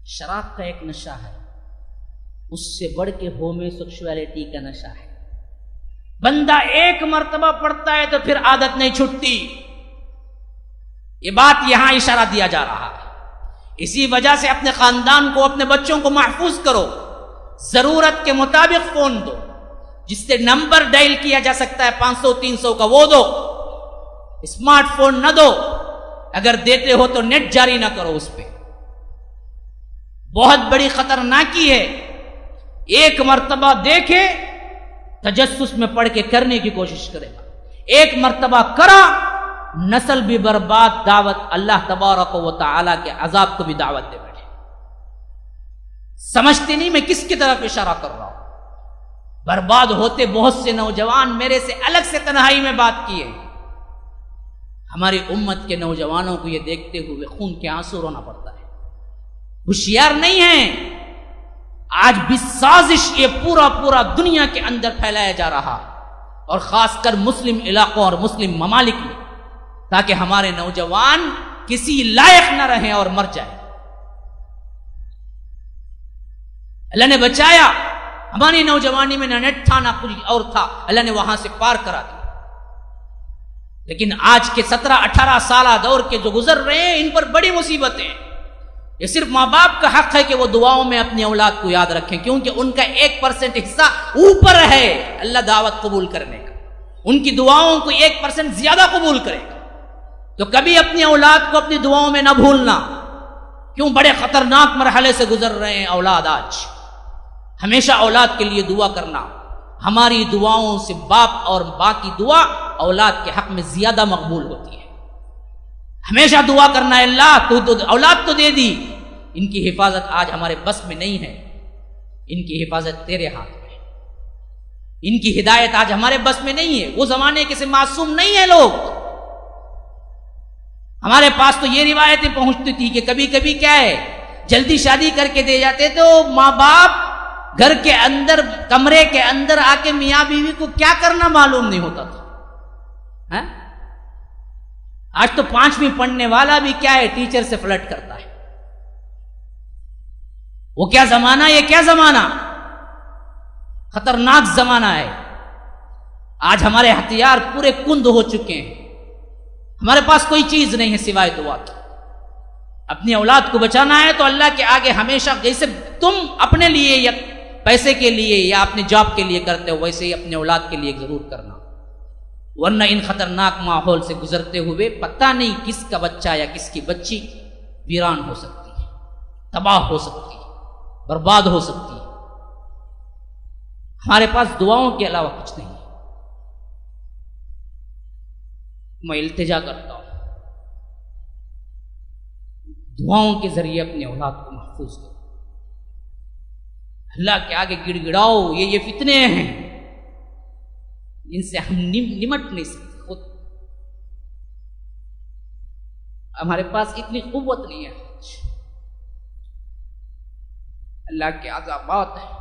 شراب کا ایک نشہ ہے، اس سے بڑھ کے ہومو سیکشولیٹی کا نشہ ہے۔ بندہ ایک مرتبہ پڑھتا ہے تو پھر عادت نہیں چھٹتی۔ یہ بات یہاں اشارہ دیا جا رہا ہے۔ اسی وجہ سے اپنے خاندان کو، اپنے بچوں کو محفوظ کرو، ضرورت کے مطابق فون دو، جس سے نمبر ڈائل کیا جا سکتا ہے 500 300 کا وہ دو، اسمارٹ فون نہ دو، اگر دیتے ہو تو نیٹ جاری نہ کرو اس پہ۔ بہت بڑی خطرناکی ہے، ایک مرتبہ دیکھے تجسس میں پڑھ کے کرنے کی کوشش کرے گا، ایک مرتبہ کرا نسل بھی برباد، دعوت اللہ تبارک و تعالی کے عذاب کو بھی دعوت دے بیٹھے۔ سمجھتے نہیں میں کس کی طرف اشارہ کر رہا ہوں؟ برباد ہوتے بہت سے نوجوان میرے سے الگ سے تنہائی میں بات کیے۔ ہماری امت کے نوجوانوں کو یہ دیکھتے ہوئے خون کے آنسو رونا پڑتا ہے۔ ہوشیار نہیں ہیں، آج بھی سازش یہ پورا دنیا کے اندر پھیلایا جا رہا، اور خاص کر مسلم علاقوں اور مسلم ممالک میں، تاکہ ہمارے نوجوان کسی لائق نہ رہیں اور مر جائیں۔ اللہ نے بچایا، ہماری نوجوانی میں نہ نیٹ تھا نہ کچھ اور تھا، اللہ نے وہاں سے پار کرا دیا۔ لیکن آج کے 17-18 سالہ دور کے جو گزر رہے ہیں، ان پر بڑی مصیبتیں ہیں۔ یہ صرف ماں باپ کا حق ہے کہ وہ دعاؤں میں اپنی اولاد کو یاد رکھیں، کیونکہ ان کا 1% حصہ اوپر ہے اللہ دعوت قبول کرنے کا، ان کی دعاؤں کو 1% زیادہ قبول کرے گا۔ تو کبھی اپنی اولاد کو اپنی دعاؤں میں نہ بھولنا، کیوں بڑے خطرناک مرحلے سے گزر رہے ہیں اولاد آج۔ ہمیشہ اولاد کے لیے دعا کرنا، ہماری دعاؤں سے باپ اور ماں کی دعا اولاد کے حق میں زیادہ مقبول ہوتی ہے۔ ہمیشہ دعا کرنا ہے، اللہ تو اولاد تو دے دی، ان کی حفاظت آج ہمارے بس میں نہیں ہے، ان کی حفاظت تیرے ہاتھ میں ہے، ان کی ہدایت آج ہمارے بس میں نہیں ہے۔ وہ زمانے کے سے معصوم نہیں ہیں لوگ۔ ہمارے پاس تو یہ روایتیں پہنچتی تھی کہ کبھی کبھی کیا ہے، جلدی شادی کر کے دے جاتے تو ماں باپ گھر کے اندر کمرے کے اندر آ کے میاں بیوی کو کیا کرنا معلوم نہیں ہوتا تھا۔ آج تو 5ویں پڑھنے والا بھی کیا ہے، ٹیچر سے فلرٹ کرتا ہے۔ وہ کیا زمانہ، یہ کیا زمانہ، خطرناک زمانہ ہے۔ آج ہمارے ہتھیار پورے کند ہو چکے ہیں، ہمارے پاس کوئی چیز نہیں ہے سوائے دعا کی۔ اپنی اولاد کو بچانا ہے تو اللہ کے آگے ہمیشہ، جیسے تم اپنے لیے یا پیسے کے لیے یا اپنے جاب کے لیے کرتے ہو، ویسے ہی اپنے اولاد کے لیے ضرور کرنا، ورنہ ان خطرناک ماحول سے گزرتے ہوئے پتہ نہیں کس کا بچہ یا کس کی بچی ویران ہو سکتی ہے، تباہ ہو سکتی ہے، برباد ہو سکتی ہے۔ ہمارے پاس دعاؤں کے علاوہ کچھ نہیں ہے۔ میں التجا کرتا ہوں، دعاؤں کے ذریعے اپنے اولاد کو محفوظ کرو، اللہ کے آگے گڑ گڑاؤ۔ یہ فتنے ہیں، ان سے ہم نمٹ نہیں سکتے، خود ہمارے پاس اتنی قوت نہیں ہے۔ اللہ کے عذابات ہیں،